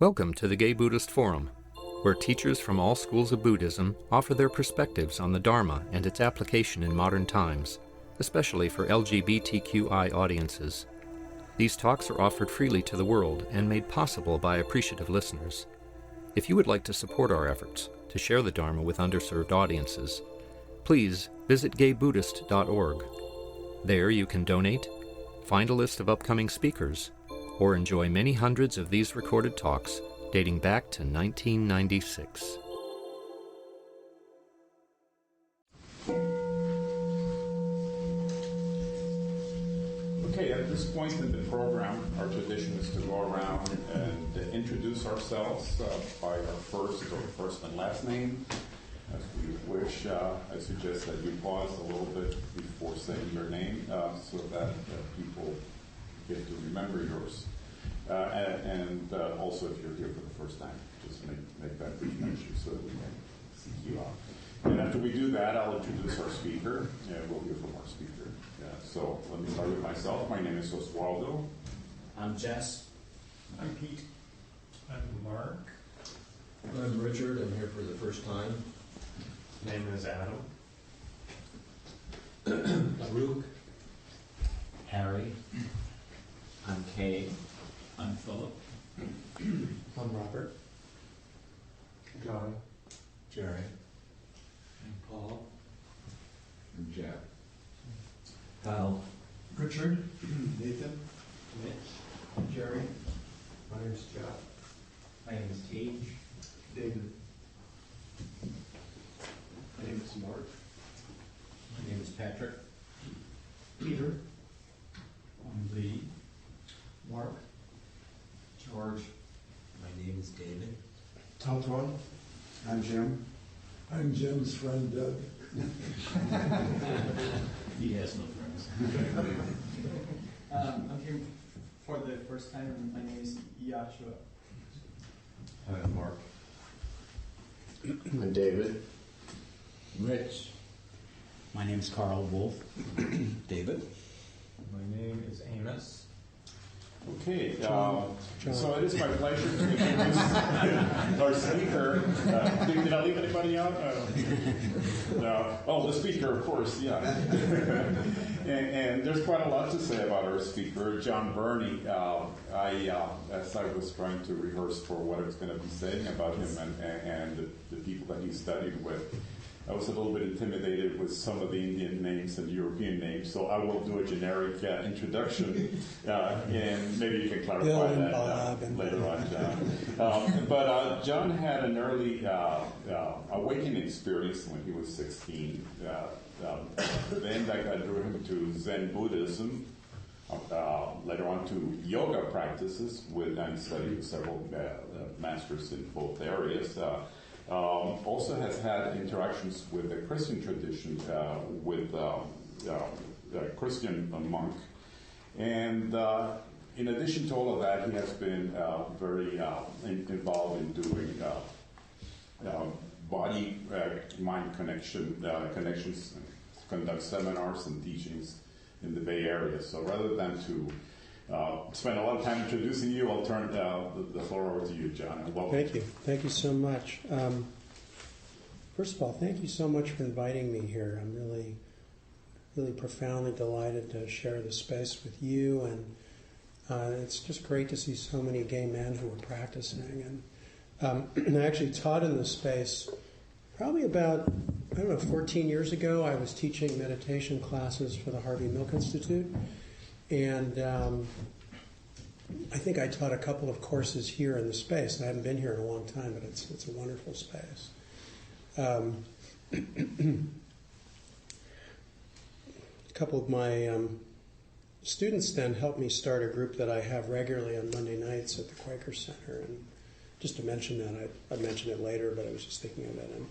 Welcome to the Gay Buddhist Forum, where teachers from all schools of Buddhism offer their perspectives on the Dharma and its application in modern times, especially for LGBTQI audiences. These talks are offered freely to the world and made possible by appreciative listeners. If you would like to support our efforts to share the Dharma with underserved audiences, please visit gaybuddhist.org. There you can donate, find a list of upcoming speakers, or enjoy many hundreds of these recorded talks dating back to 1996. Okay, at this point in the program, our tradition is to go around and introduce ourselves by our first and last name. As we wish, I suggest that you pause a little bit before saying your name so that people get to remember yours. And also, if you're here for the first time, just make that brief mention so that we can seek you out. And after we do that, I'll introduce our speaker, and we'll hear from our speaker. So let me start with myself. My name is Oswaldo. I'm Jess. I'm Pete. I'm Mark. I'm Richard. I'm here for the first time. Name is Adam. Luke. Harry. I'm Kay. I'm Philip. I'm Robert. John. Jerry. And Paul. And Jack. Kyle. Richard. Nathan. Mitch. Jerry. My name is Jeff. My name is Tage. David. My name is Mark. My name is Patrick. Peter. I'm Lee. Mark. George. My name is David. Tom. I'm Jim. I'm Jim's friend Doug. He has no friends. I'm here for the first time, and my name is Yashua. I'm Mark. I'm David. Rich. My name is Carl Wolf. David. My name is Amos. Okay, so it is my pleasure to introduce our speaker. Did I leave anybody out? No. Oh, the speaker, of course, yeah. and there's quite a lot to say about our speaker, Jon Bernie. As I was trying to rehearse for what I was going to be saying about him and the people that he studied with, I was a little bit intimidated with some of the Indian names and European names, so I will do a generic introduction, and maybe you can clarify that later on, John. But John had an early awakening experience when he was 16. Then that drew him to Zen Buddhism, later on to yoga practices, and studied with several masters in both areas. Also has had interactions with the Christian tradition, with a Christian monk. And in addition to all of that, he has been very involved in doing body-mind connections, conduct seminars and teachings in the Bay Area. So rather than to spend a lot of time introducing you, I'll turn the floor over to you, John. And welcome. Thank you. Thank you so much. First of all, thank you so much for inviting me here. I'm really, really profoundly delighted to share this space with you, and it's just great to see so many gay men who are practicing. And I actually taught in this space probably about, 14 years ago. I was teaching meditation classes for the Harvey Milk Institute. And I think I taught a couple of courses here in the space. I haven't been here in a long time, but it's a wonderful space. A couple of my students then helped me start a group that I have regularly on Monday nights at the Quaker Center. And just to mention that, I'll mention it later, but I was just thinking of it. And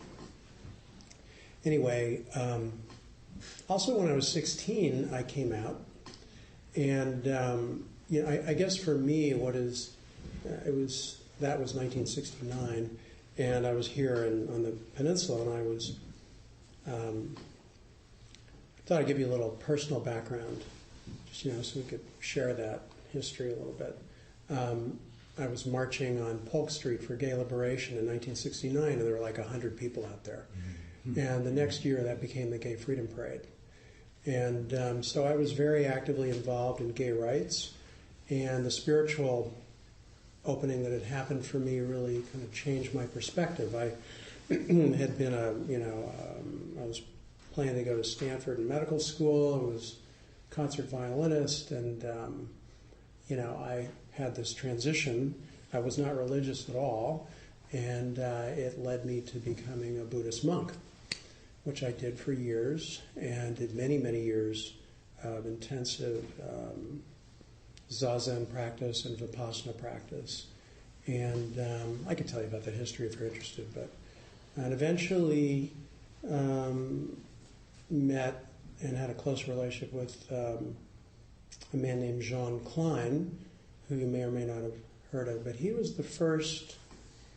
anyway, also when I was 16, I came out. And I guess for me, that was 1969, and I was here on the peninsula, and I was. I thought I'd give you a little personal background, just so we could share that history a little bit. I was marching on Polk Street for gay liberation in 1969, and there were like 100 people out there. And the next year, that became the Gay Freedom Parade. And so I was very actively involved in gay rights, and the spiritual opening that had happened for me really kind of changed my perspective. I had been I was planning to go to Stanford in medical school. I was a concert violinist, and I had this transition. I was not religious at all, and it led me to becoming a Buddhist monk, which I did for years, and did many, many years of intensive Zazen practice and Vipassana practice. And I could tell you about the history if you're interested, and eventually met and had a close relationship with a man named Jean Klein, who you may or may not have heard of, but he was the first,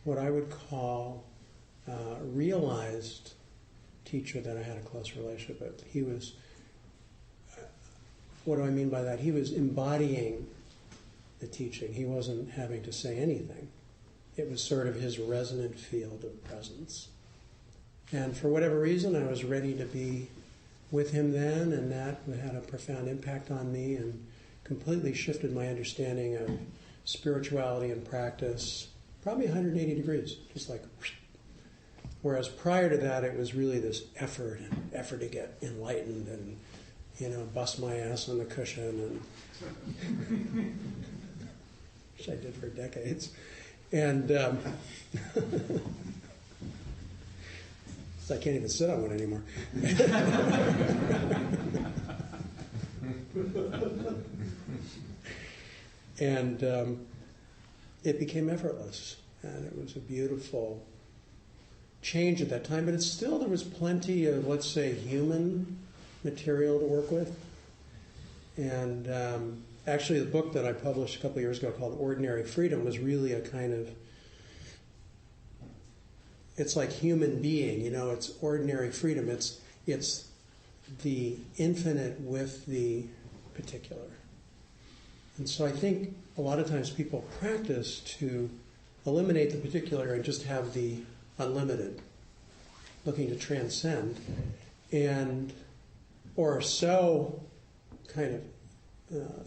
what I would call, realized teacher that I had a close relationship with. He was, what do I mean by that? He was embodying the teaching. He wasn't having to say anything. It was sort of his resonant field of presence. And for whatever reason, I was ready to be with him then, and that had a profound impact on me and completely shifted my understanding of spirituality and practice, probably 180 degrees, just like. Whereas prior to that, it was really this effort to get enlightened and, bust my ass on the cushion, and which I did for decades. And so I can't even sit on one anymore. And it became effortless, and it was a beautiful change at that time, but there was plenty of, let's say, human material to work with. And actually, the book that I published a couple of years ago called Ordinary Freedom was really a kind of, it's like human being, it's ordinary freedom. It's the infinite with the particular. And so I think a lot of times people practice to eliminate the particular and just have the unlimited, looking to transcend, or so kind of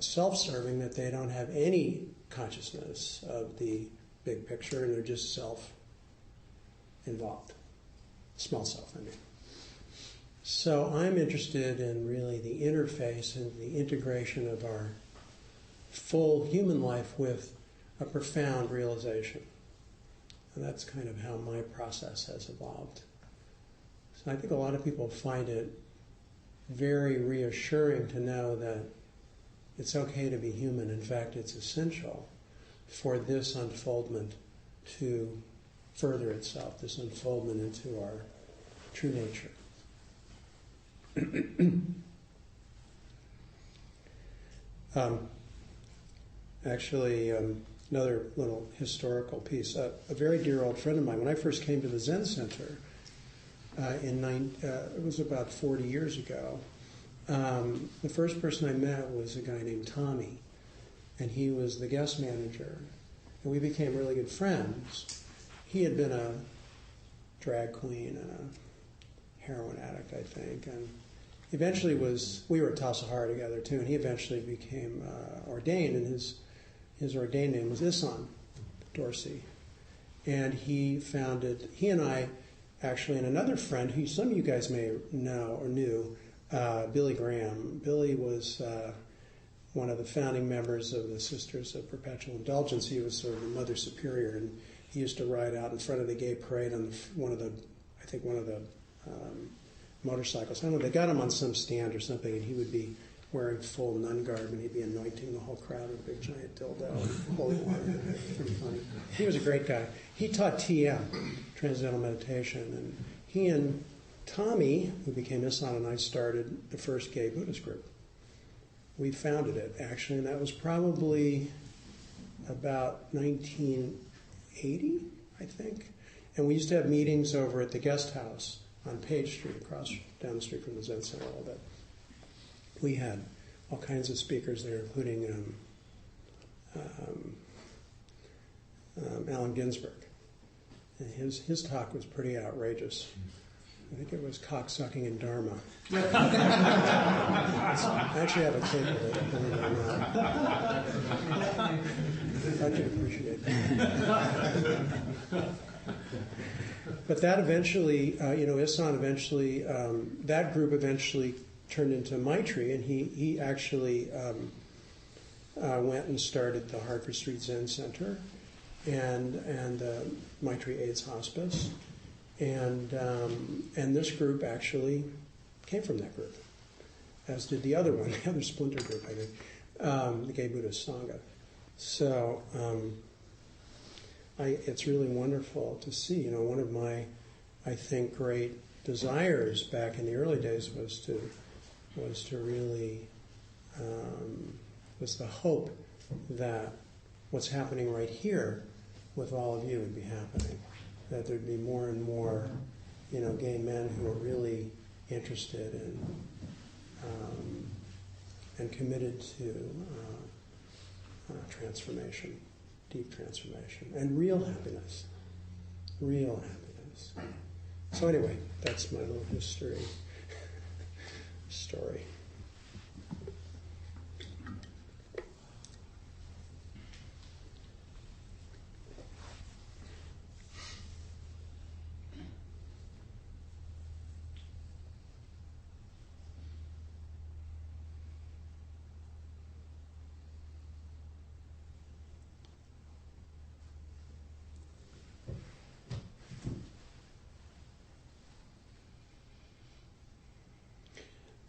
self-serving that they don't have any consciousness of the big picture, and they're just self-involved. Small self, I mean. So I'm interested in really the interface and the integration of our full human life with a profound realization. And that's kind of how my process has evolved. So I think a lot of people find it very reassuring to know that it's okay to be human. In fact, it's essential for this unfoldment to further itself, this unfoldment into our true nature. Another little historical piece. A very dear old friend of mine, when I first came to the Zen Center, it was about 40 years ago, the first person I met was a guy named Tommy, and he was the guest manager, and we became really good friends. He had been a drag queen and a heroin addict, I think, and eventually we were at Tassajara together too, and he eventually became ordained, and his ordained name was Isan Dorsey. And he and I actually, and another friend who some of you guys may know or knew, Billy Graham. Billy was one of the founding members of the Sisters of Perpetual Indulgence. He was sort of the Mother Superior, and he used to ride out in front of the gay parade on one of the motorcycles. I don't know, they got him on some stand or something, and he would be wearing full nun garb, and he'd be anointing the whole crowd with a big giant dildo and holy water. Pretty funny. He was a great guy. He taught TM, Transcendental Meditation, and he and Tommy, who became Isan, and I started the first gay Buddhist group. We founded it, actually, and that was probably about 1980, I think. And we used to have meetings over at the guest house on Page Street, down the street from the Zen Center a little bit. We had all kinds of speakers there, including Allen Ginsberg. And his talk was pretty outrageous. I think it was cocksucking in Dharma. I actually have a tape of it, believe it or not. I could appreciate that. But that eventually, Isan eventually, that group eventually turned into Maitri, and he actually went and started the Hartford Street Zen Center and Maitri AIDS Hospice. And this group actually came from that group, as did the other one, the other splinter group, I think, the Gay Buddhist Sangha. So it's really wonderful to see. One of my, I think, great desires back in the early days was to really was the hope that what's happening right here with all of you would be happening. That there'd be more and more, gay men who are really interested and committed to transformation, deep transformation, and real happiness. Real happiness. So anyway, that's my little story.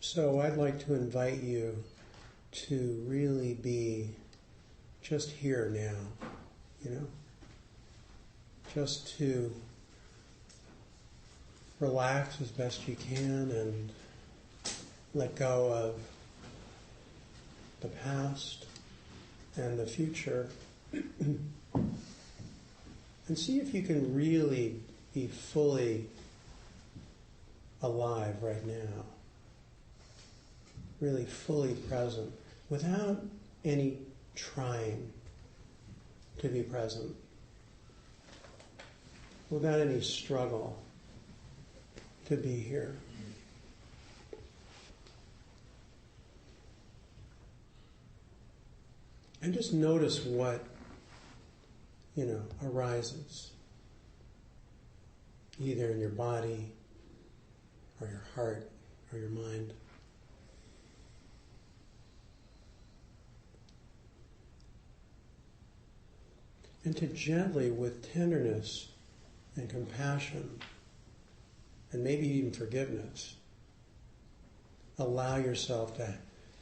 So I'd like to invite you to really be just here now, just to relax as best you can and let go of the past and the future and see if you can really be fully alive right now. Really fully present, without any trying to be present, without any struggle to be here. And just notice what, arises, either in your body or your heart or your mind. And to gently, with tenderness and compassion, and maybe even forgiveness, allow yourself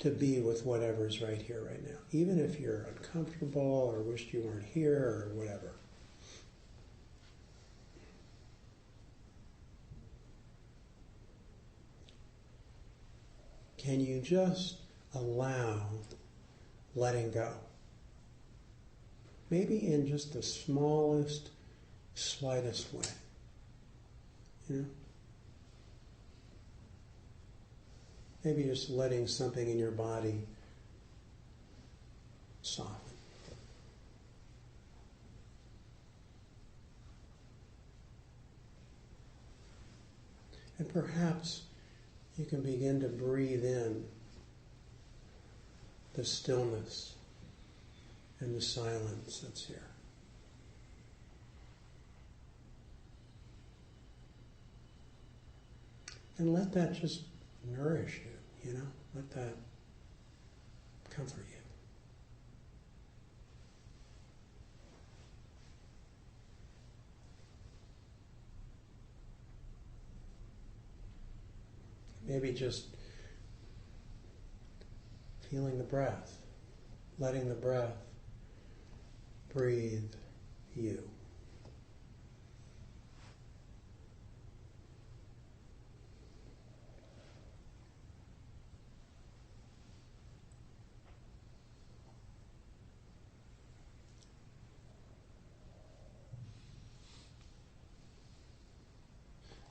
to be with whatever's right here, right now. Even if you're uncomfortable or wished you weren't here or whatever. Can you just allow letting go? Maybe in just the smallest, slightest way. Maybe just letting something in your body soften. And perhaps you can begin to breathe in the stillness and the silence that's here. And let that just nourish you, Let that comfort you. Maybe just feeling the breath, letting the breath breathe you.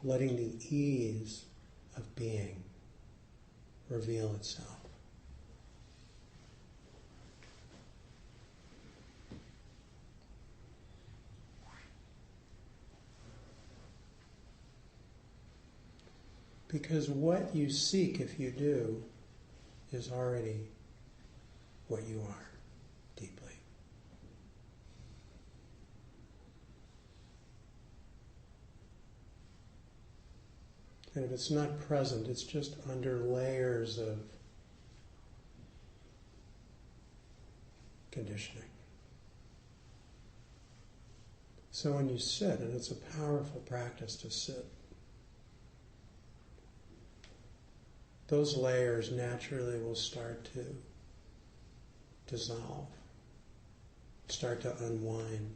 Letting the ease of being reveal itself. Because what you seek, if you do, is already what you are deeply. And if it's not present, it's just under layers of conditioning. So when you sit, and it's a powerful practice to sit, those layers naturally will start to dissolve, start to unwind.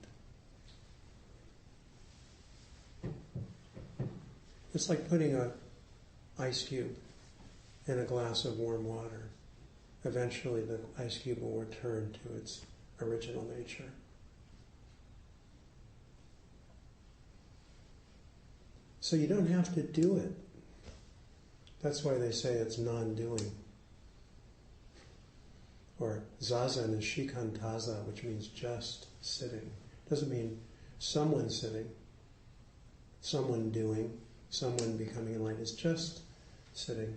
It's like putting an ice cube in a glass of warm water. Eventually the ice cube will return to its original nature. So you don't have to do it. That's why they say it's non-doing. Or zazen is shikantaza, which means just sitting. Doesn't mean someone sitting, someone doing, someone becoming enlightened. It's just sitting.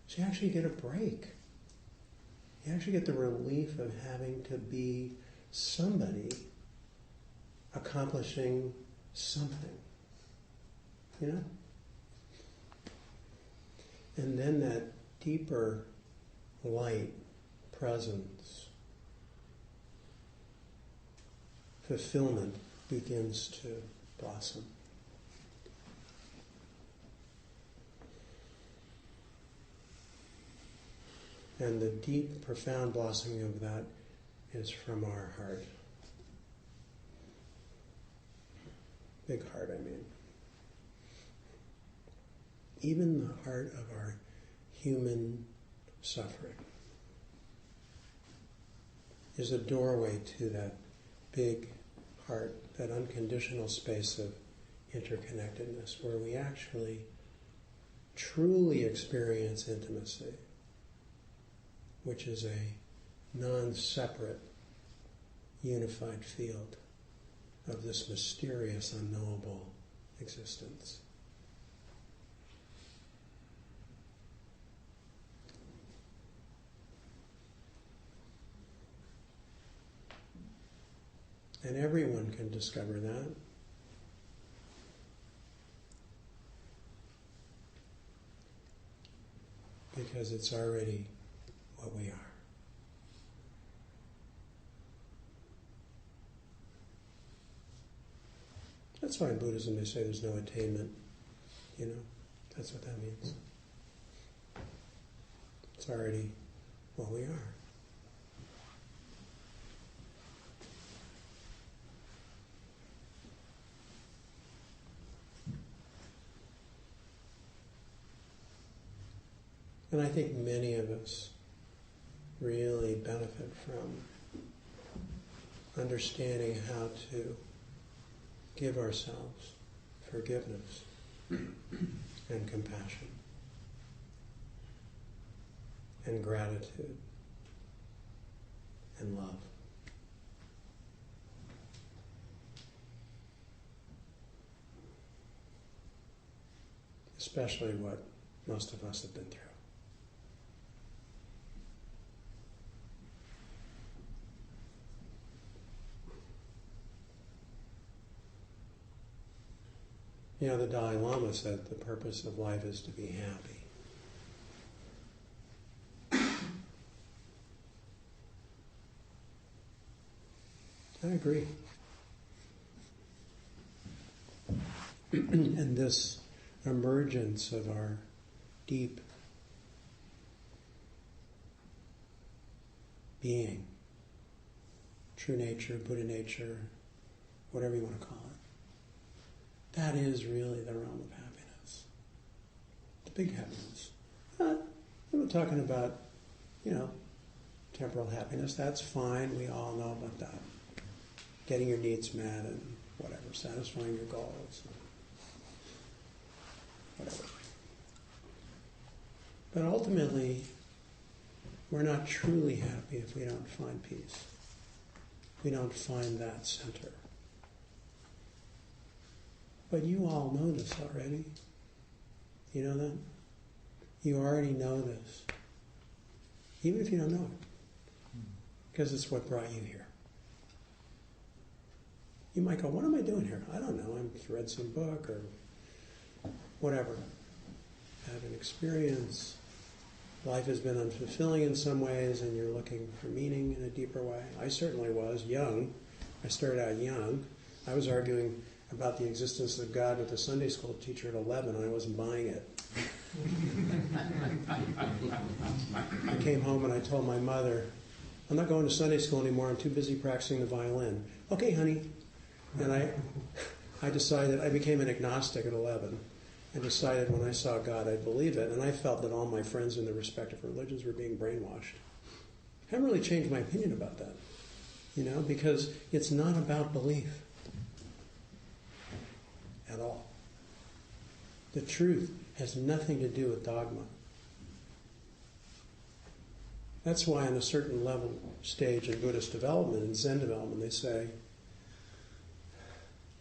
So you actually get a break. You actually get the relief of having to be somebody accomplishing something. You know? And then that deeper light, presence, fulfillment begins to blossom. And the deep, profound blossoming of that is from our heart. Big heart, I mean. Even the heart of our human suffering is a doorway to that big heart, that unconditional space of interconnectedness where we actually truly experience intimacy, which is a non-separate, unified field of this mysterious, unknowable existence. And everyone can discover that. Because it's already what we are. That's why in Buddhism they say there's no attainment. You know, that's what that means. It's already what we are. And I think many of us really benefit from understanding how to give ourselves forgiveness and compassion and gratitude and love. Especially what most of us have been through. You know, the Dalai Lama said the purpose of life is to be happy. I agree. And this emergence of our deep being, true nature, Buddha nature, whatever you want to call it, that is really the realm of happiness. The big happiness. I'm not talking about, temporal happiness. That's fine. We all know about that. Getting your needs met and whatever, satisfying your goals. Whatever. But ultimately, we're not truly happy if we don't find peace. We don't find that center. But you all know this already. You know that? You already know this. Even if you don't know it. Because it's what brought you here. You might go, what am I doing here? I don't know. I've read some book or whatever. Had an experience. Life has been unfulfilling in some ways and you're looking for meaning in a deeper way. I certainly was young. I started out young. I was arguing about the existence of God with a Sunday school teacher at 11 and I wasn't buying it. I came home and I told my mother, I'm not going to Sunday school anymore. I'm too busy practicing the violin. Okay, honey. And I decided, I became an agnostic at 11 and decided when I saw God I'd believe it. And I felt that all my friends in their respective religions were being brainwashed. I haven't really changed my opinion about that, because it's not about belief at all. The truth has nothing to do with dogma. That's why on a certain level stage in Buddhist development, in Zen development, they say,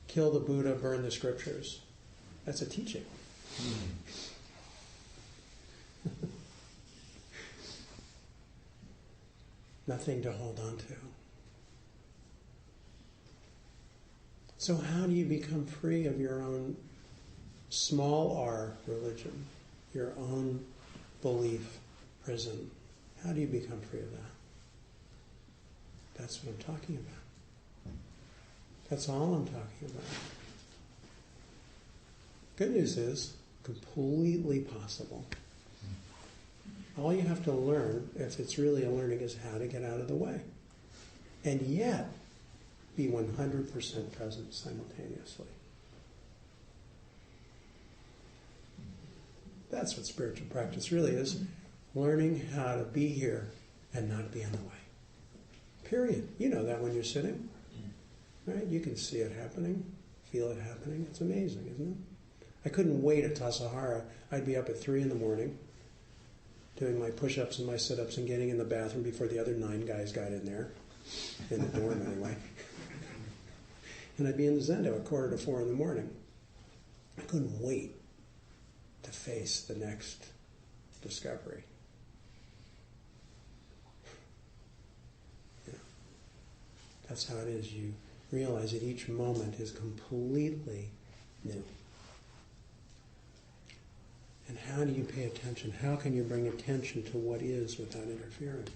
kill the Buddha, burn the scriptures. That's a teaching. Nothing to hold on to. So how do you become free of your own small r religion, your own belief prison? How do you become free of that? That's what I'm talking about. That's all I'm talking about. Good news is, completely possible. All you have to learn, if it's really a learning, is how to get out of the way. And yet, be 100% present simultaneously. That's what spiritual practice really is. Learning how to be here and not be in the way. Period. You know that when you're sitting. Right? You can see it happening, feel it happening. It's amazing, isn't it? I couldn't wait at Tassajara. I'd be up at 3 a.m, doing my push-ups and my sit-ups and getting in the bathroom before the other 9 guys got in there. In the dorm anyway. And I'd be in the Zendo at 3:45 a.m. I couldn't wait to face the next discovery. Yeah. That's how it is. You realize that each moment is completely new. And how do you pay attention? How can you bring attention to what is without interfering?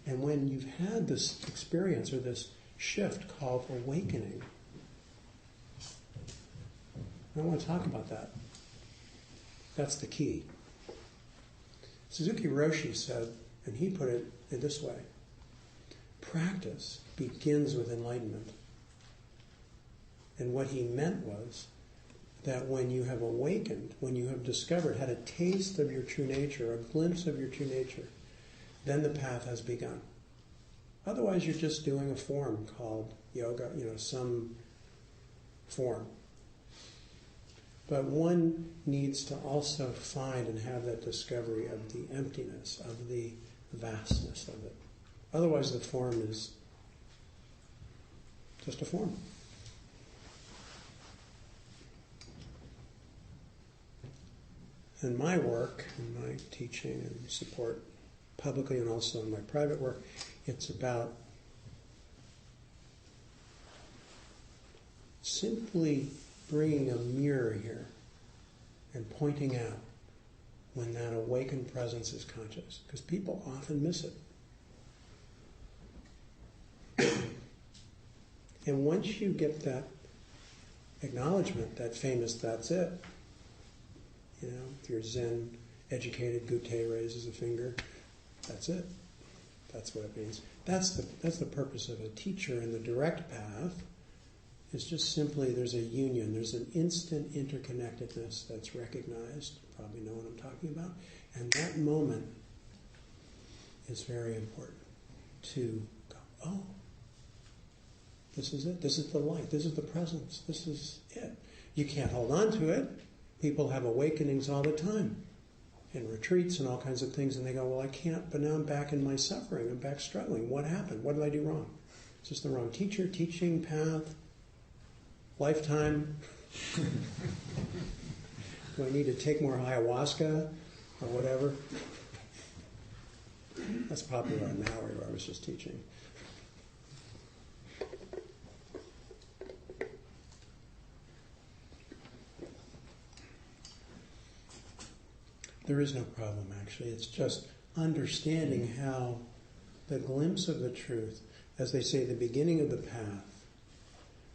And when you've had this experience or this shift called awakening, I want to talk about that. That's the key. Suzuki Roshi said, and he put it in this way, practice begins with enlightenment. And what he meant was that when you have awakened, when you have discovered, had a taste of your true nature, a glimpse of your true nature, then the path has begun. Otherwise, you're just doing a form called yoga, some form. But one needs to also find and have that discovery of the emptiness, of the vastness of it. Otherwise, the form is just a form. In my work, in my teaching and support publicly and also in my private work, it's about simply bringing a mirror here and pointing out when that awakened presence is conscious, because people often miss it. And once you get that acknowledgement, that famous "that's it," if you're Zen educated, Gute raises a finger, that's it. That's what it means. That's the purpose of a teacher in the direct path. It's just simply there's a union, there's an instant interconnectedness that's recognized. You probably know what I'm talking about. And that moment is very important to go, oh, this is it. This is the light. This is the presence. This is it. You can't hold on to it. People have awakenings all the time in retreats and all kinds of things, and they go, well, I can't, but now I'm back in my suffering. I'm back struggling. What happened? What did I do wrong? Is this the wrong teacher, teaching, path, lifetime? Do I need to take more ayahuasca or whatever? That's popular on Maui, where I was just teaching. There is no problem, actually. It's just understanding how the glimpse of the truth, as they say, the beginning of the path,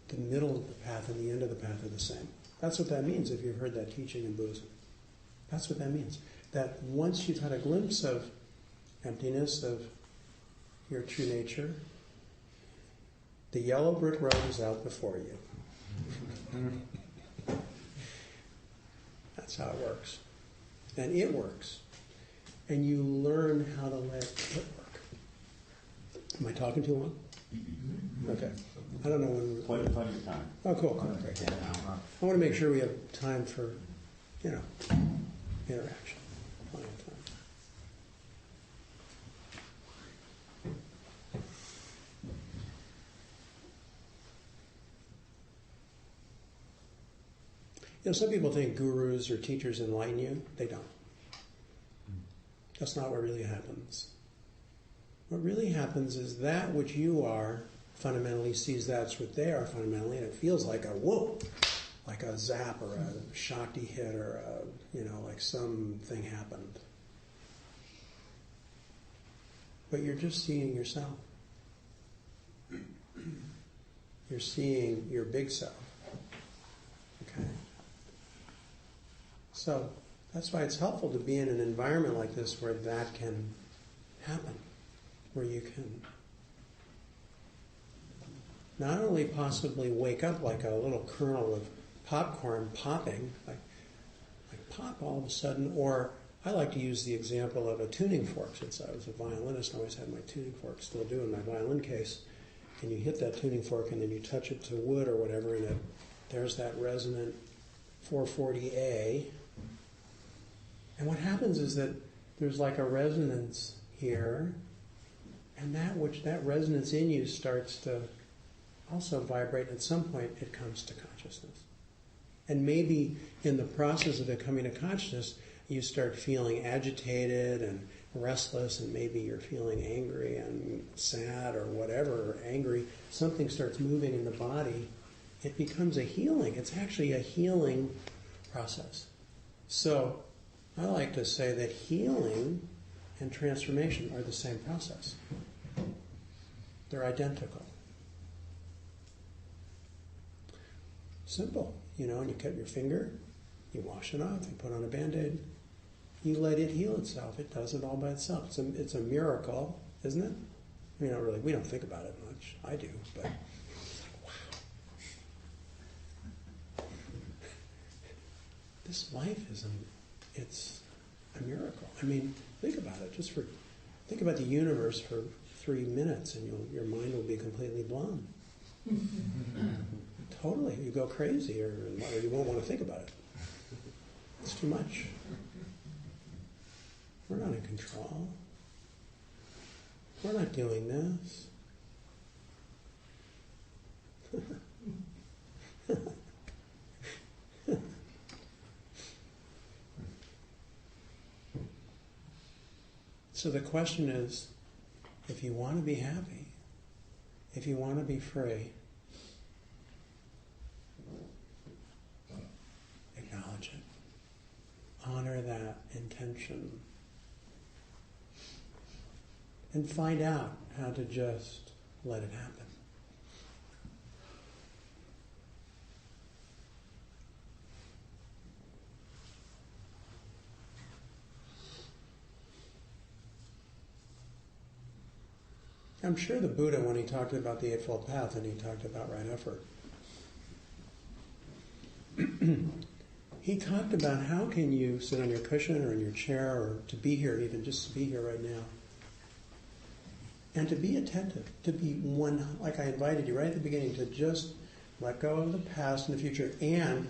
the middle of the path, and the end of the path are the same. That's what that means if you've heard that teaching in Buddhism. That's what that means. That once you've had a glimpse of emptiness, of your true nature, the yellow brick road is out before you. That's how it works. And it works. And you learn how to let it work. Am I talking too long? Okay. I don't know when Plenty of time. Oh, cool. I want to make sure we have time for, interaction. Plenty of time. Some people think gurus or teachers enlighten you. They don't. That's not what really happens. What really happens is that which you are fundamentally sees that's what they are fundamentally, and it feels like a whoop, like a zap or a shakti hit or like something happened. But you're just seeing yourself. You're seeing your big self. Okay? So that's why it's helpful to be in an environment like this where that can happen, where you can not only possibly wake up like a little kernel of popcorn popping, like pop all of a sudden, or I like to use the example of a tuning fork. Since I was a violinist, I always had my tuning fork, still do in my violin case, and you hit that tuning fork and then you touch it to wood or whatever, and there's that resonant 440A. And what happens is that there's like a resonance here, and that resonance in you starts to also vibrate. At some point, it comes to consciousness. And maybe in the process of it coming to consciousness, you start feeling agitated and restless, and maybe you're feeling angry and sad or whatever, or angry. Something starts moving in the body. It becomes a healing. It's actually a healing process. So I like to say that healing and transformation are the same process. They're identical. Simple, and you cut your finger, you wash it off, you put on a Band-Aid, you let it heal itself. It does it all by itself. It's a miracle, isn't it? We don't think about it much. I do, but it's like, wow. This life it's a miracle. Think about it. Think about the universe for 3 minutes, and your mind will be completely blown. Totally, you go crazy, or you won't want to think about it. It's too much. We're not in control. We're not doing this. So the question is, if you want to be happy, if you want to be free, acknowledge it. Honor that intention. And find out how to just let it happen. I'm sure the Buddha, when he talked about the Eightfold Path, and he talked about right effort, he talked about how can you sit on your cushion or in your chair, or to be here, even just to be here right now, and to be attentive, to be one, like I invited you right at the beginning, to just let go of the past and the future and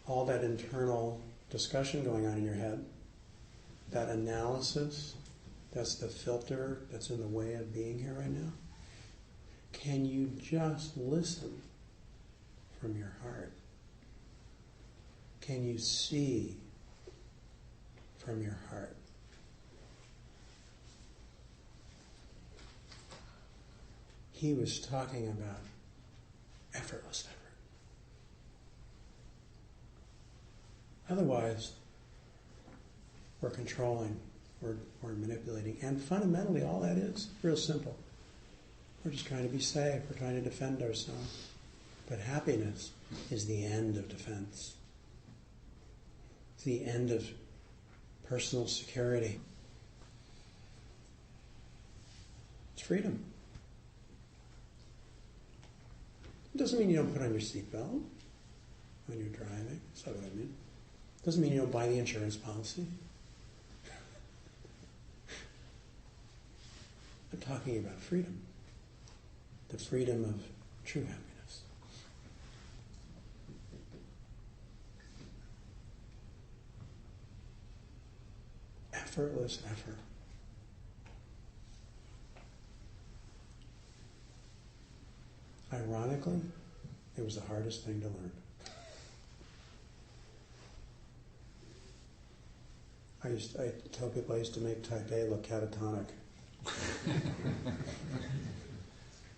all that internal discussion going on in your head, that analysis. That's the filter that's in the way of being here right now. Can you just listen from your heart? can you see from your heart? He was talking about effortless effort. Otherwise, we're controlling, we're manipulating. And fundamentally, all that is real simple. We're just trying to be safe. We're trying to defend ourselves. But happiness is the end of defense. It's the end of personal security. It's freedom. It doesn't mean you don't put on your seatbelt when you're driving. That's not what I mean. It doesn't mean you don't buy the insurance policy. I'm talking about freedom. The freedom of true happiness. Effortless effort. Ironically, it was the hardest thing to learn. I tell people I used to make type A look catatonic.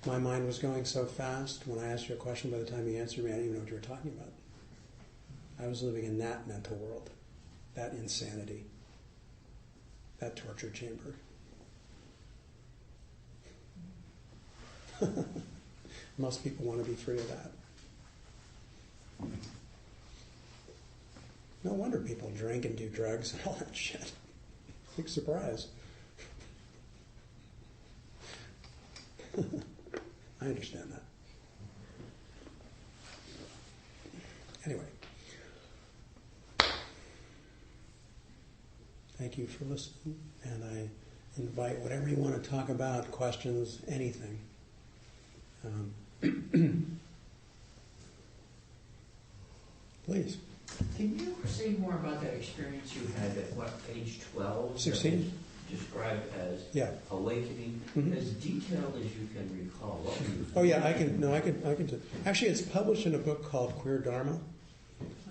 My mind was going so fast, when I asked you a question, by the time you answered me, I didn't even know what you were talking about. I was living in that mental world, that insanity, that torture chamber. Most people want to be free of that. No wonder people drink and do drugs and all that shit. Big surprise. I understand that. Anyway. Thank you for listening, and I invite whatever you want to talk about, questions, anything. Please. Can you say more about that experience you had at age 12? 16. Described as awakening, as detailed as you can recall. What were you Oh yeah, I can. Actually, it's published in a book called Queer Dharma,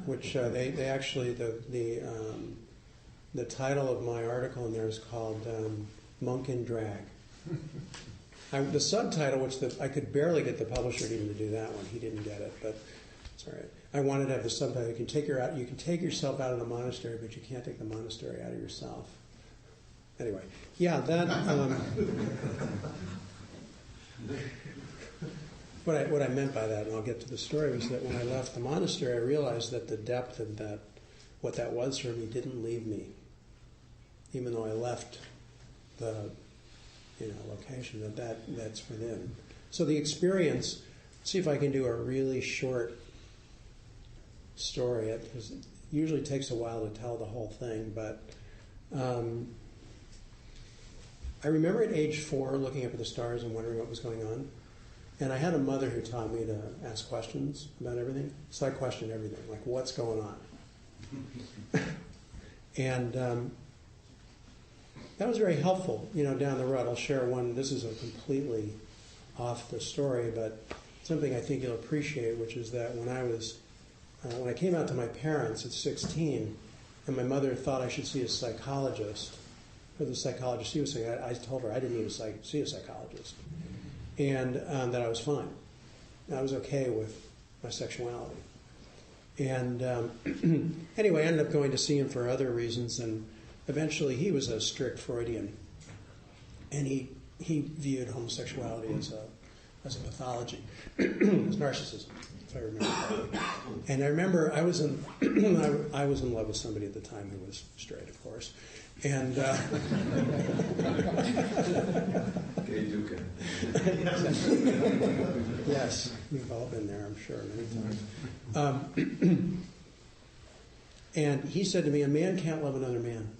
which they actually the title of my article in there is called Monk in Drag. The subtitle, which I could barely get the publisher even to do that one. He didn't get it, but it's all right. I wanted to have the subtitle. You can take yourself out of the monastery, but you can't take the monastery out of yourself. Anyway, yeah, that. What I meant by that, and I'll get to the story, was that when I left the monastery, I realized that the depth of that, what that was for me, didn't leave me, even though I left the, location. That's within. So the experience. See if I can do a really short story. It usually takes a while to tell the whole thing, but. I remember at age 4 looking up at the stars and wondering what was going on. And I had a mother who taught me to ask questions about everything. So I questioned everything, like what's going on? And that was very helpful, down the road. I'll share one. This is a completely off the story, but something I think you'll appreciate, which is that when I came out to my parents at 16, and my mother thought I should see a psychologist, for the psychologist she was saying, I told her I didn't need to see a psychologist, and that I was fine. I was okay with my sexuality. And anyway, I ended up going to see him for other reasons, and eventually he was a strict Freudian, and he viewed homosexuality as a pathology, as narcissism, if I remember correctly. And I remember I was in I was in love with somebody at the time who was straight, of course. And yes, we've all been there, I'm sure, many times. And he said to me, "A man can't love another man."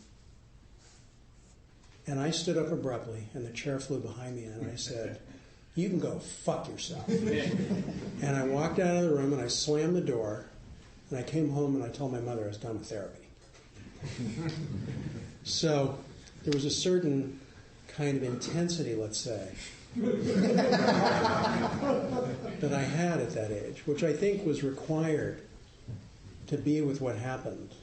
And I stood up abruptly, and the chair flew behind me, and I said, "You can go fuck yourself." And I walked out of the room, and I slammed the door, and I came home, and I told my mother I was done with therapy. So there was a certain kind of intensity, let's say, that I had at that age, which I think was required to be with what happened.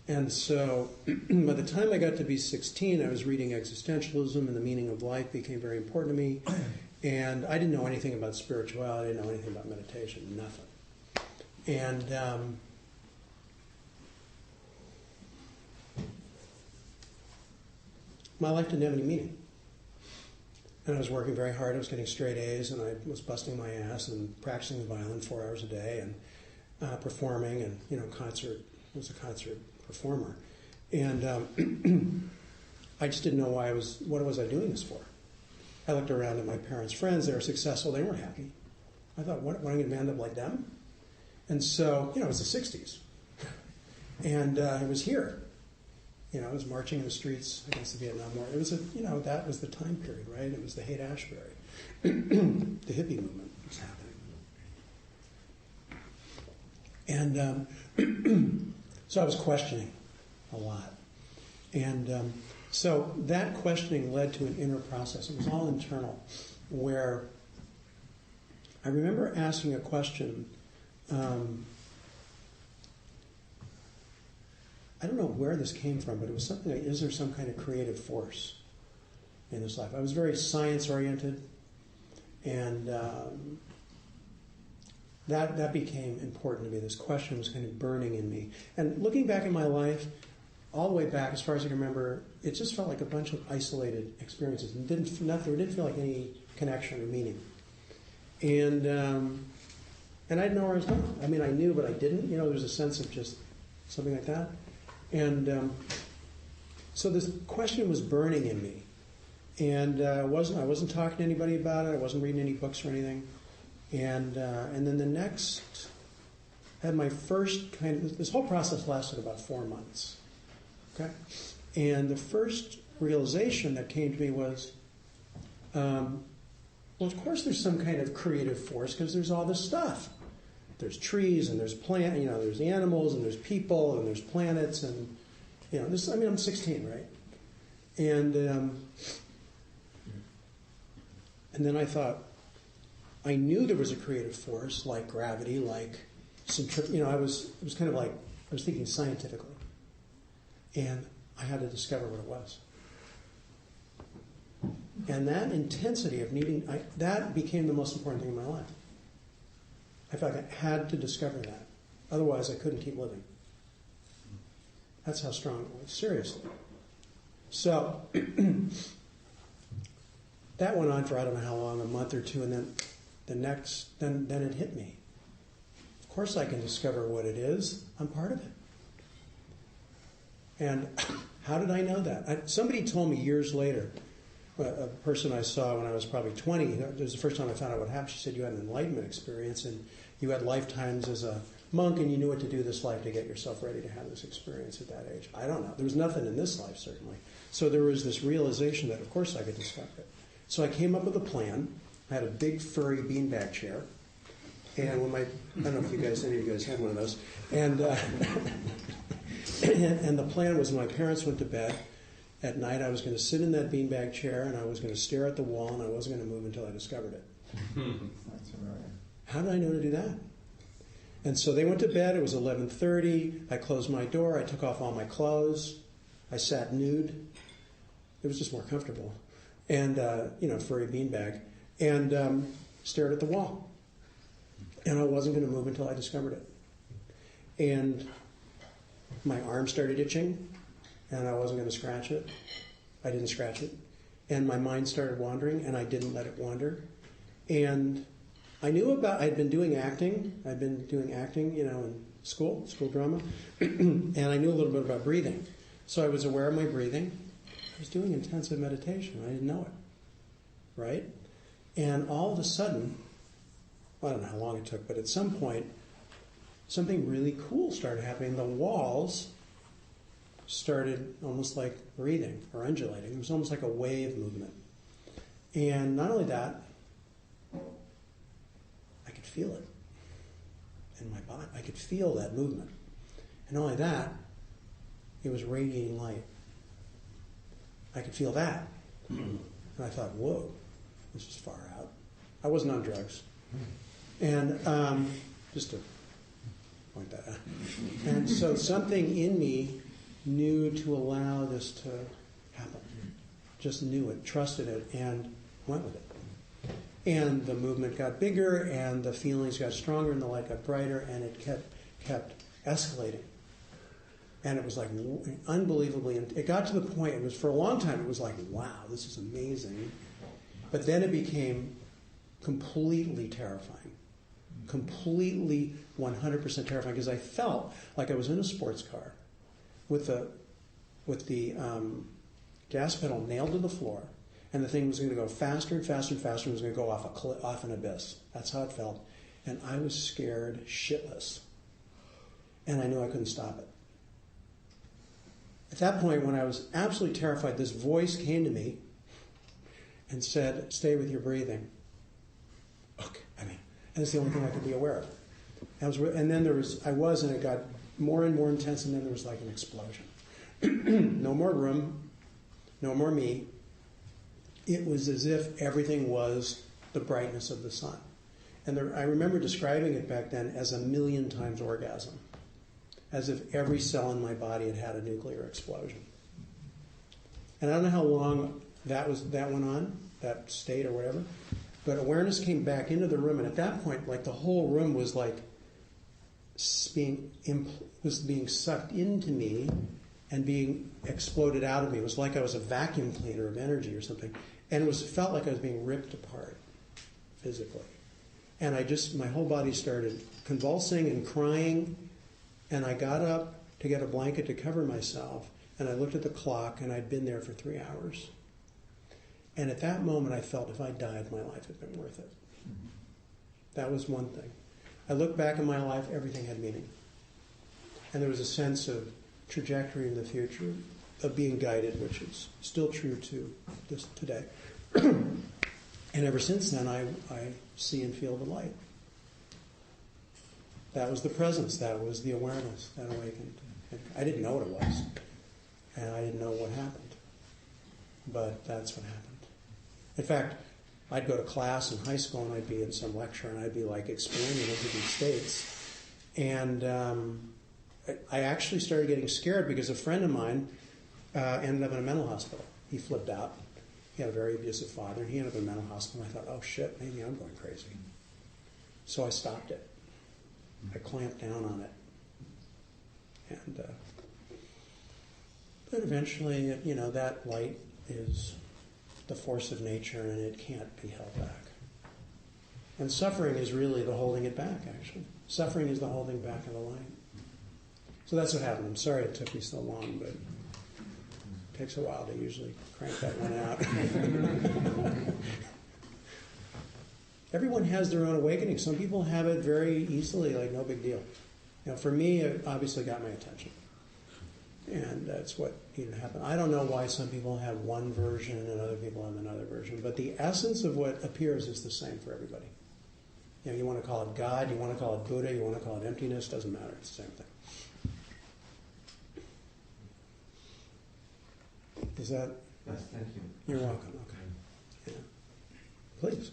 And so by the time I got to be 16, I was reading existentialism, and the meaning of life became very important to me. And I didn't know anything about spirituality, I didn't know anything about meditation, nothing. And my life didn't have any meaning. And I was working very hard. I was getting straight A's, and I was busting my ass and practicing the violin 4 hours a day, and performing, and I was a concert performer. And I just didn't know what was I doing this for? I looked around at my parents' friends. They were successful. They weren't happy. I thought, what am I going to end up like them? And so, it was the 60s. And it was here. I was marching in the streets against the Vietnam War. It was that was the time period, right? It was the Haight-Ashbury. The hippie movement was happening. And so I was questioning a lot. And so that questioning led to an inner process. It was all internal, where I remember asking a question. I don't know where this came from, but it was something like, is there some kind of creative force in this life? I was very science-oriented, and that became important to me. This question was kind of burning in me. And looking back in my life, all the way back, as far as I can remember, it just felt like a bunch of isolated experiences. It didn't feel like any connection or meaning. And I didn't know where I was going. I mean, I knew, but I didn't. There was a sense of just something like that. And so this question was burning in me. And I wasn't talking to anybody about it. I wasn't reading any books or anything. And then the next, I had my first this whole process lasted about 4 months. Okay? And the first realization that came to me was, well, of course there's some kind of creative force, because there's all this stuff. There's trees, and there's there's animals, and there's people, and there's planets, and I'm 16, right? And then I thought, I knew there was a creative force like gravity, like centrifugal. It was kind of like I was thinking scientifically, and I had to discover what it was. And that intensity of needing that became the most important thing in my life. I felt like I had to discover that. Otherwise, I couldn't keep living. That's how strong it was. Seriously. So, that went on for I don't know how long, a month or two, and then then it hit me. Of course I can discover what it is. I'm part of it. And how did I know that? Somebody told me years later, a person I saw when I was probably 20, it was the first time I found out what happened. She said, you had an enlightenment experience, and you had lifetimes as a monk, and you knew what to do this life to get yourself ready to have this experience at that age. I don't know. There was nothing in this life, certainly. So there was this realization that, of course, I could discover it. So I came up with a plan. I had a big, furry beanbag chair. And when I don't know if any of you guys had one of those. And and the plan was when my parents went to bed, at night I was going to sit in that beanbag chair, and I was going to stare at the wall, and I wasn't going to move until I discovered it. That's right. How did I know to do that? And so they went to bed. It was 11:30. I closed my door. I took off all my clothes. I sat nude. It was just more comfortable. And, furry beanbag. And stared at the wall. And I wasn't going to move until I discovered it. And my arm started itching, and I wasn't going to scratch it. I didn't scratch it. And my mind started wandering, and I didn't let it wander. And I'd been doing acting. I'd been doing acting, in school drama. And I knew a little bit about breathing. So I was aware of my breathing. I was doing intensive meditation. I didn't know it. Right? And all of a sudden, I don't know how long it took, but at some point, something really cool started happening. The walls started almost like breathing or undulating. It was almost like a wave movement. And not only that, I could feel it in my body. I could feel that movement. And not only that, it was radiating light. I could feel that. And I thought, whoa, this is far out. I wasn't on drugs. And point that out. And so something in me knew to allow this to happen. Just knew it, trusted it, and went with it. And the movement got bigger, and the feelings got stronger, and the light got brighter, and it kept escalating. And it was like unbelievably, it got to the point, it was for a long time, it was like, wow, this is amazing. But then it became completely terrifying. Completely 100% terrifying, because I felt like I was in a sports car with the gas pedal nailed to the floor, and the thing was going to go faster and faster and faster, and it was going to go off an abyss. That's how it felt. And I was scared shitless. And I knew I couldn't stop it. At that point, when I was absolutely terrified, this voice came to me and said, stay with your breathing. Okay, and it's the only thing I could be aware of. And then and it got more and more intense, and then there was like an explosion. No more room, no more me. It was as if everything was the brightness of the sun. And I remember describing it back then as 1,000,000 times orgasm, as if every cell in my body had a nuclear explosion. And I don't know how long that went on, that state or whatever, but awareness came back into the room, and at that point, like the whole room was like being sucked into me and being exploded out of me. It was like I was a vacuum cleaner of energy or something. And it felt like I was being ripped apart physically. And my whole body started convulsing and crying, and I got up to get a blanket to cover myself, and I looked at the clock, and I'd been there for 3 hours. And at that moment, I felt if I died, my life had been worth it. That was one thing. I looked back in my life, everything had meaning. And there was a sense of trajectory in the future, of being guided, which is still true to this today. And ever since then, I see and feel the light. That was the presence. That was the awareness that awakened. I didn't know what it was, and I didn't know what happened. But that's what happened. In fact, I'd go to class in high school, and I'd be in some lecture, and I'd be like explaining into these states. And I actually started getting scared because a friend of mine ended up in a mental hospital. He flipped out. He had a very abusive father, and he ended up in a mental hospital. And I thought, oh shit, maybe I'm going crazy. So I stopped it. I clamped down on it. And but eventually, that light is the force of nature, and it can't be held back. And suffering is really the holding it back, actually. Suffering is the holding back of the light. So that's what happened. I'm sorry it took me so long, but it takes a while to usually crank that one out. Everyone has their own awakening. Some people have it very easily, like no big deal. For me, it obviously got my attention. And that's what needed to happen. I don't know why some people have one version and other people have another version, but the essence of what appears is the same for everybody. You want to call it God, you want to call it Buddha, you want to call it emptiness, doesn't matter. It's the same thing. Is that? Yes, thank you. You're welcome. Okay. Yeah. Please.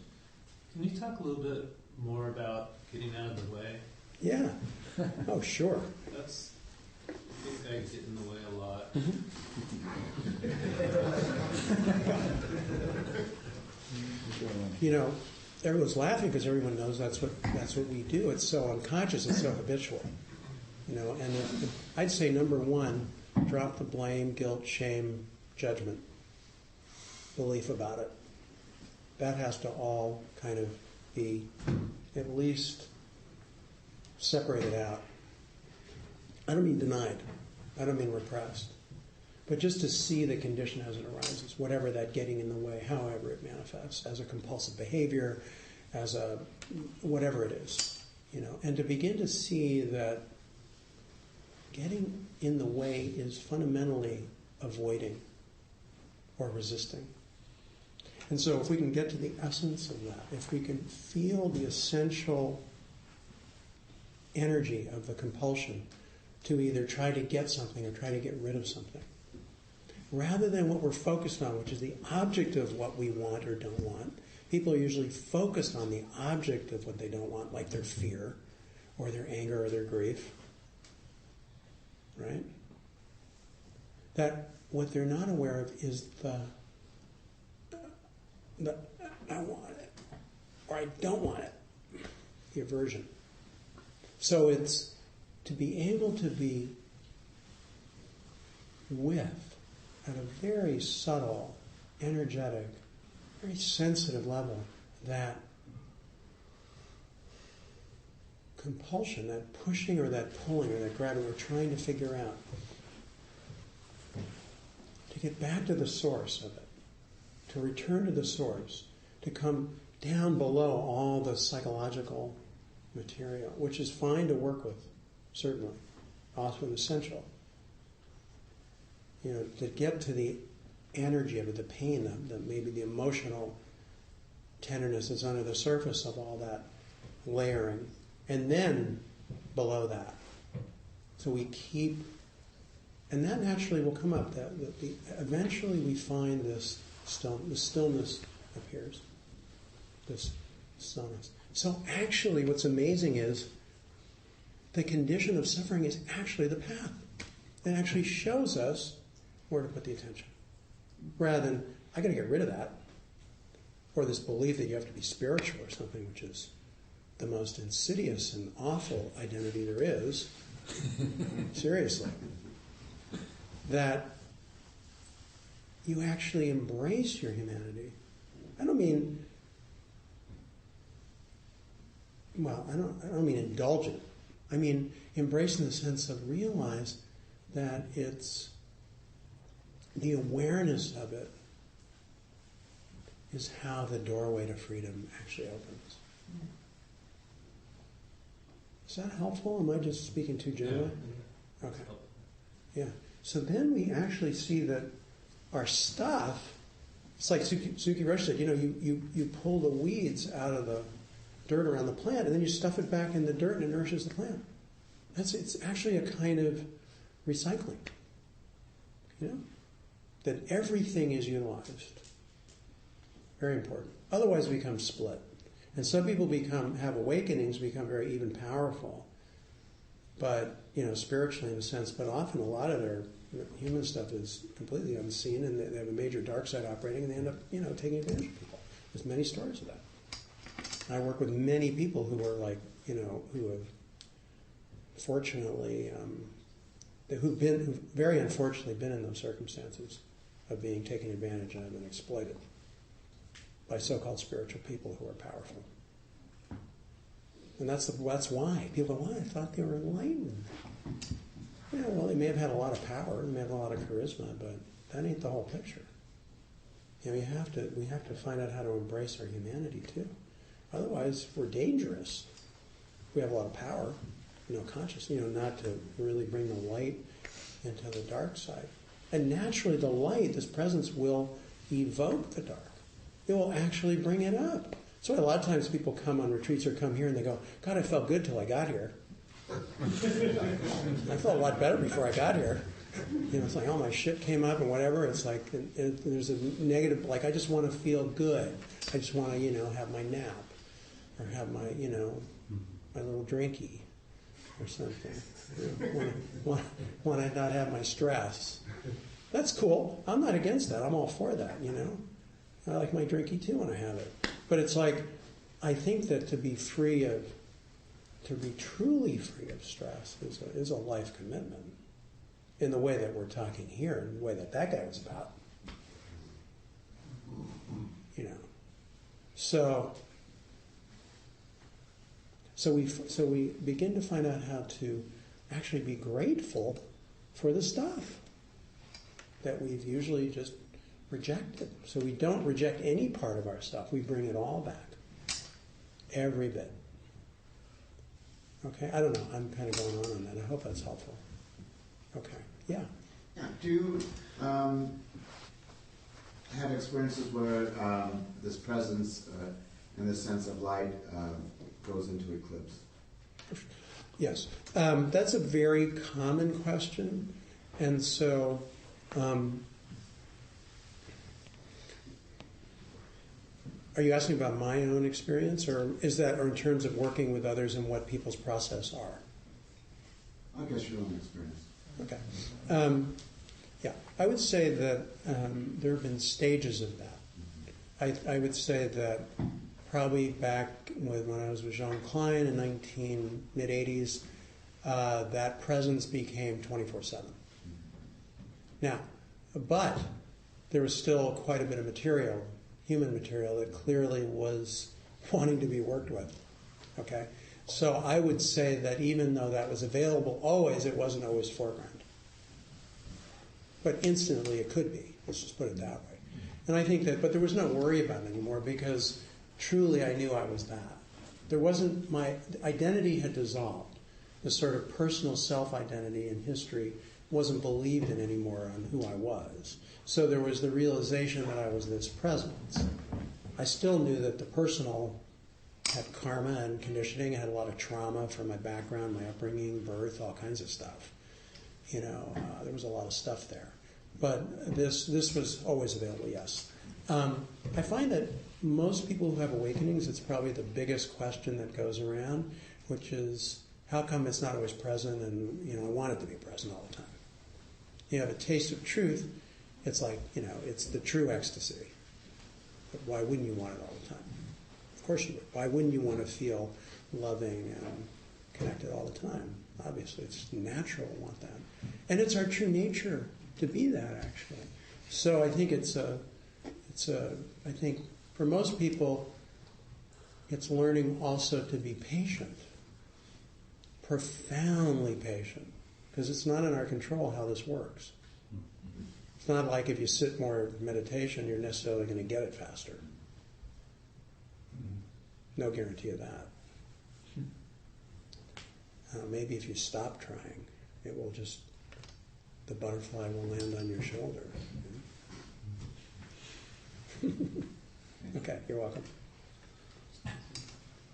Can you talk a little bit more about getting out of the way? Yeah. Oh, sure. I think I get in the way a lot. Everyone's laughing because everyone knows that's what we do. It's so unconscious. It's so habitual. And I'd say number one, drop the blame, guilt, shame, judgment, belief about it. That has to all kind of be at least separated out. I don't mean denied. I don't mean repressed. But just to see the condition as it arises, whatever that getting in the way, however it manifests, as a compulsive behavior, as a whatever it is, and to begin to see that getting in the way is fundamentally avoiding or resisting. And so if we can get to the essence of that, if we can feel the essential energy of the compulsion to either try to get something or try to get rid of something, rather than what we're focused on, which is the object of what we want or don't want. People are usually focused on the object of what they don't want, like their fear, or their anger or their grief, right? That what they're not aware of is the I want it, or I don't want it, the aversion. So it's to be able to be with, at a very subtle, energetic, very sensitive level, that compulsion, that pushing or that pulling or that grabbing we're trying to figure out. To get back to the source of it, to return to the source, to come down below all the psychological material, which is fine to work with, certainly, often essential. To get to the energy of it, the pain, maybe the emotional tenderness that's under the surface of all that layering, and then below that. So we keep, and that naturally will come up. Eventually we find the stillness appears, this stillness. So actually what's amazing is the condition of suffering is actually the path. It actually shows us where to put the attention. Rather than, I got to get rid of that. Or this belief that you have to be spiritual or something, which is the most insidious and awful identity there is. Seriously. That you actually embrace your humanity. I don't mean indulgent. I mean embrace in the sense of realize that it's the awareness of it is how the doorway to freedom actually opens. Is that helpful? Am I just speaking too generally? Yeah. Okay. Yeah. So then we actually see that our stuff, it's like Suzuki Roshi said, you pull the weeds out of the dirt around the plant and then you stuff it back in the dirt and it nourishes the plant. It's actually a kind of recycling. That everything is utilized. Very important. Otherwise we become split. And some people have awakenings, become very even powerful, but, spiritually in a sense, but often a lot of their human stuff is completely unseen and they have a major dark side operating and they end up, taking advantage of people. There's many stories of that. I work with many people who are like, who have fortunately, who've very unfortunately been in those circumstances of being taken advantage of and exploited by so-called spiritual people who are powerful. And that's why. People go, I thought they were enlightened. Yeah, well, they may have had a lot of power, they may have a lot of charisma, but that ain't the whole picture. We have to find out how to embrace our humanity too. Otherwise, we're dangerous. We have a lot of power, conscious, not to really bring the light into the dark side. And naturally, the light, this presence, will evoke the dark. It will actually bring it up. That's why a lot of times people come on retreats or come here and they go, God, I felt good till I got here. I felt a lot better before I got here. It's like, my shit came up and whatever. It's like, there's a negative, like, I just want to feel good. I just want to, have my nap or have my, my little drinky or something. Want to not have my stress. That's cool. I'm not against that. I'm all for that, I like my drinky too when I have it. But it's like, I think that to be truly free of stress is a life commitment in the way that we're talking here, in the way that guy was about. So we begin to find out how to actually be grateful for the stuff that we've usually just rejected. So we don't reject any part of our stuff. We bring it all back. Every bit. Okay? I don't know. I'm kind of going on that. I hope that's helpful. Okay. Yeah. Yeah. Do you have experiences where this presence and this sense of light goes into eclipse? Yes. That's a very common question. And so Are you asking about my own experience, or is that, or in terms of working with others and what people's process are? I guess your own experience. Okay. Yeah, I would say that there have been stages of that. I would say that probably back when I was with Jean Klein in mid-80s, that presence became 24/7. Now, but there was still quite a bit of material, human material, that clearly was wanting to be worked with. Okay? So I would say that even though that was available always, it wasn't always foreground. But instantly it could be. Let's just put it that way. And I think that, but there was no worry about it anymore because truly I knew I was that. There wasn't, my identity had dissolved. The sort of personal self-identity in history wasn't believed in anymore on who I was. So there was the realization that I was this presence. I still knew that the personal had karma and conditioning. I had a lot of trauma from my background, my upbringing, birth, all kinds of stuff. There was a lot of stuff there. But this was always available, yes. I find that most people who have awakenings, it's probably the biggest question that goes around, which is, how come it's not always present and, I want it to be present all the time? You have a taste of truth, it's like, it's the true ecstasy. But why wouldn't you want it all the time? Of course you would. Why wouldn't you want to feel loving and connected all the time? Obviously, it's natural to want that. And it's our true nature to be that, actually. So I think I think for most people, it's learning also to be patient. Profoundly patient. Because it's not in our control how this works. It's not like if you sit more meditation, you're necessarily going to get it faster. No guarantee of that. Maybe if you stop trying, it will just, the butterfly will land on your shoulder. Okay, you're welcome.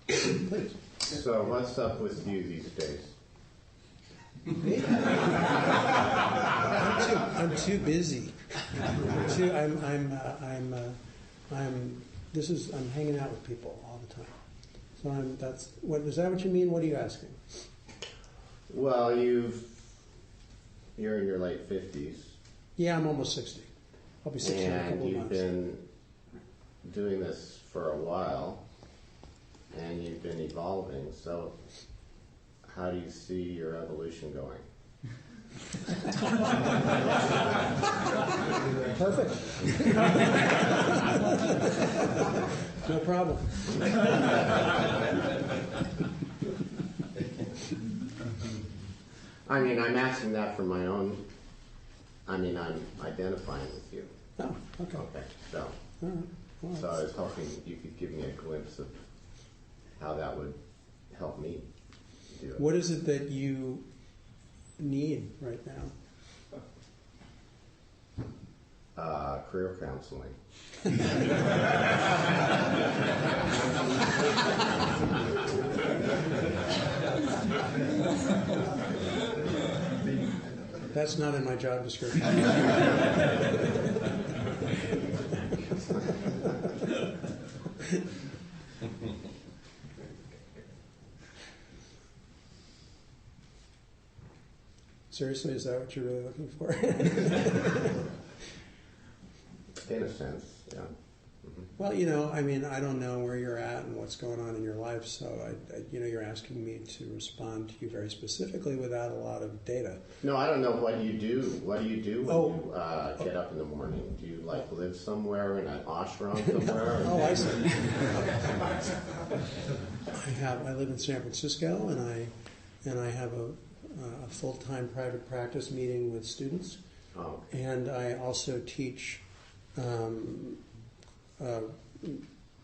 Please. So what's up with you these days? I'm too busy. I'm hanging out with people all the time. So is that what you mean? What are you asking? Well, you're in your late 50s. Yeah, I'm almost 60. I'll be 60 in a couple of months. And you've been doing this for a while, and you've been evolving. So how do you see your evolution going? Perfect. No problem. I'm asking that for my own. I'm identifying with you. Oh, okay. Okay, so. All right. Well, So I was hoping you could give me a glimpse of how that would help me do it. What is it that you need right now? Career counseling. That's not in my job description. Seriously, is that what you're really looking for? In a sense, yeah. Mm-hmm. Well, I don't know where you're at and what's going on in your life, so you're asking me to respond to you very specifically without a lot of data. No, I don't know what you do. What do you do when you get up in the morning? Do you live somewhere in an ashram somewhere? Oh, I see. I live in San Francisco, and I have a full-time private practice meeting with students, and I also teach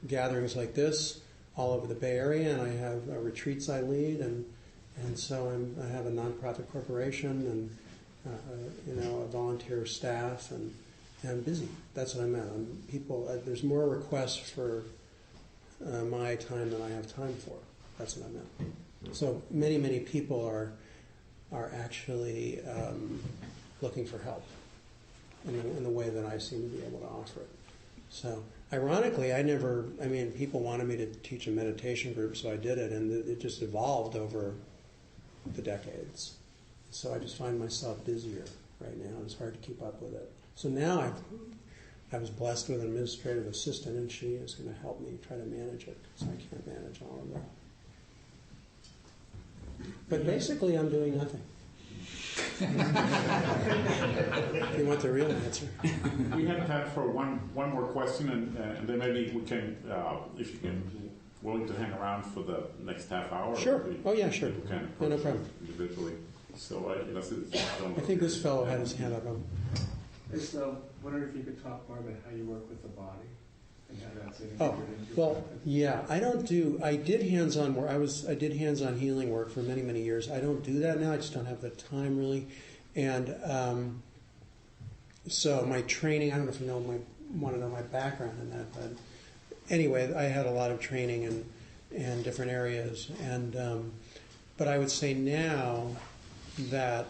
gatherings like this all over the Bay Area, and I have retreats I lead, and so I have a nonprofit corporation and a volunteer staff, and I'm busy. That's what I meant. There's more requests for my time than I have time for. That's what I meant. So many people are actually looking for help in the way that I seem to be able to offer it. So ironically, people wanted me to teach a meditation group, so I did it, and it just evolved over the decades. So I just find myself busier right now. It's hard to keep up with it. So now I was blessed with an administrative assistant, and she is going to help me try to manage it, because I can't manage all of that. But basically, I'm doing nothing. If you want the real answer. We have time for one more question, and then maybe we can, if you can, willing to hang around for the next half hour. Sure. Oh yeah, sure. We can No problem. individually. So I think this fellow had his hand up. I just wondering if you could talk more about how you work with the body and how that's integrated into your practice. Yeah, I did hands-on work. I did hands-on healing work for many, many years. I don't do that now. I just don't have the time really. And so my training, I don't know if you want to know my background in that, but anyway, I had a lot of training in different areas. And but I would say now that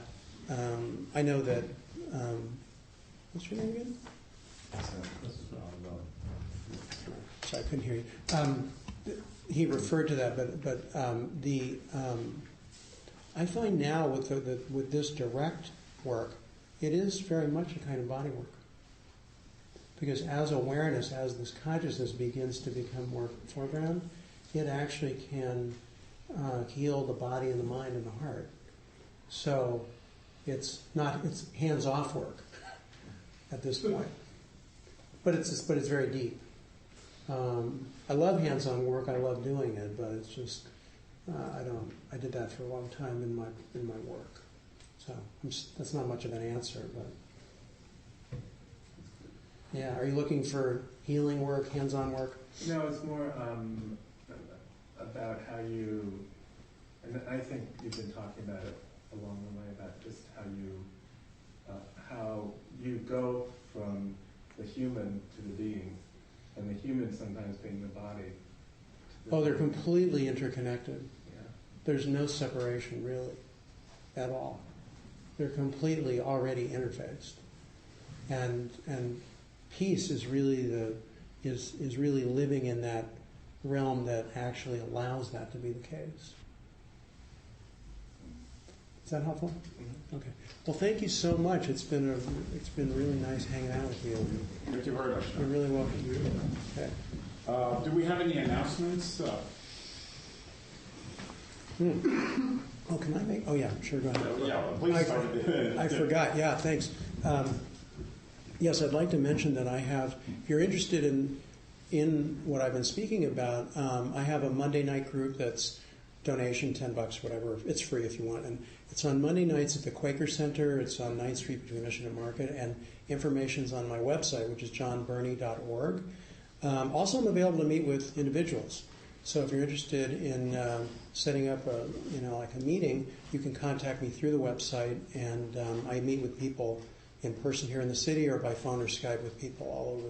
I know that what's your name again? Sorry, I couldn't hear you. He referred to that, but I find now with this direct work, it is very much a kind of body work. Because as awareness, as this consciousness begins to become more foreground, it actually can heal the body and the mind and the heart. So it's hands-off work at this point, but it's very deep. I love hands-on work. I love doing it, but it's just I did that for a long time in my work. So that's not much of an answer, but yeah. Are you looking for healing work, hands-on work? No, it's more about how you, and I think you've been talking about it along the way, about just how you go from the human to the being, and the human sometimes being the body. They're completely interconnected. Yeah. There's no separation really at all. They're completely already interfaced, and peace is really is really living in that realm that actually allows that to be the case. Is that helpful? Mm-hmm. Okay. Well, thank you so much. It's been really nice hanging out with you. Thank you very much. You're really welcome. Okay. Do we have any announcements? Oh, can I make? Oh, yeah, sure. Go ahead. Yeah, please start. I forgot. Yeah, thanks. Yes, I'd like to mention that I have. If you're interested in what I've been speaking about, I have a Monday night group that's donation, $10, whatever. It's free if you want, and it's on Monday nights at the Quaker Center. It's on 9th Street between Mission and Market, and information's on my website, which is johnbernie.org. Also, I'm available to meet with individuals. So if you're interested in setting up a meeting, you can contact me through the website, and I meet with people in person here in the city or by phone or Skype with people all over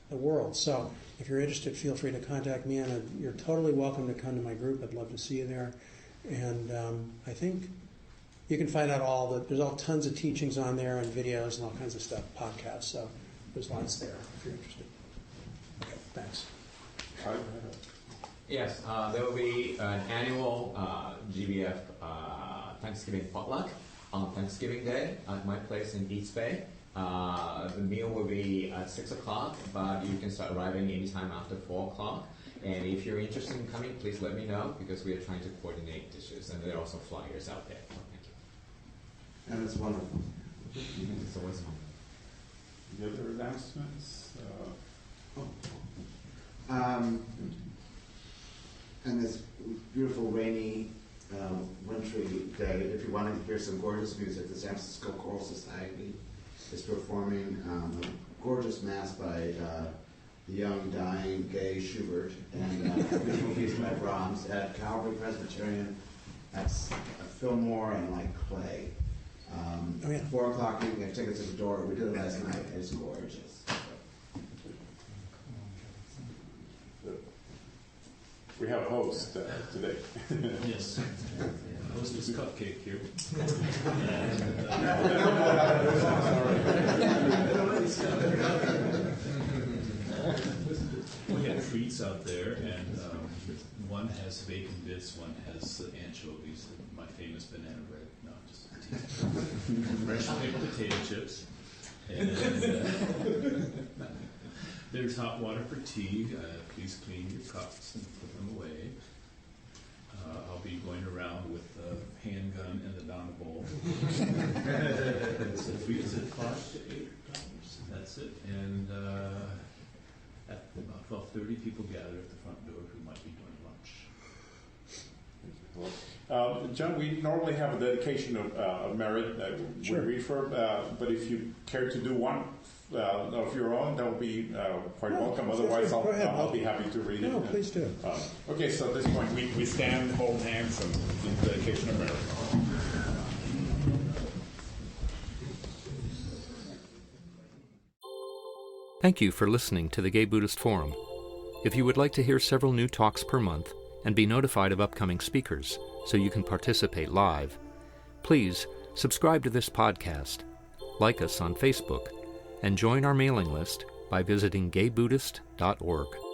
the world. So if you're interested, feel free to contact me, and you're totally welcome to come to my group. I'd love to see you there. And I think you can find out there's all tons of teachings on there and videos and all kinds of stuff, podcasts. So there's lots there if you're interested. Okay, thanks. Yes, there will be an annual GBF Thanksgiving potluck on Thanksgiving Day at my place in East Bay. The meal will be at 6 o'clock, but you can start arriving anytime after 4 o'clock. And if you're interested in coming, please let me know, because we are trying to coordinate dishes, and there are also flyers out there. Thank you. And it's wonderful. It's always fun. The other announcements? And this beautiful rainy wintry day, if you want to hear some gorgeous music, the San Francisco Choral Society is performing a gorgeous mass by the young, dying, gay Schubert, and a beautiful piece by Brahms at Calvary Presbyterian at Fillmore and Clay. 4 o'clock, you can get tickets at the door. We did it last night. It's gorgeous. We have a host today. Yes. Host is Cupcake here. cookies out there, and one has bacon bits, one has anchovies, my famous banana bread. No, just fresh baked potato chips. And there's hot water for tea. Please clean your cups and put them away. I'll be going around with the handgun and the Donna bowl. It's $5 to $8. That's it. And at about 12:30, people gather at the front door who might be doing lunch. John, we normally have a dedication of merit that we refer, but if you care to do one of your own, that will be quite welcome. Otherwise, I'll be happy to read it. No, please do. Okay, so at this point, we stand, hold hands, and do the dedication of merit. Thank you for listening to the Gay Buddhist Forum. If you would like to hear several new talks per month and be notified of upcoming speakers so you can participate live, please subscribe to this podcast, like us on Facebook, and join our mailing list by visiting gaybuddhist.org.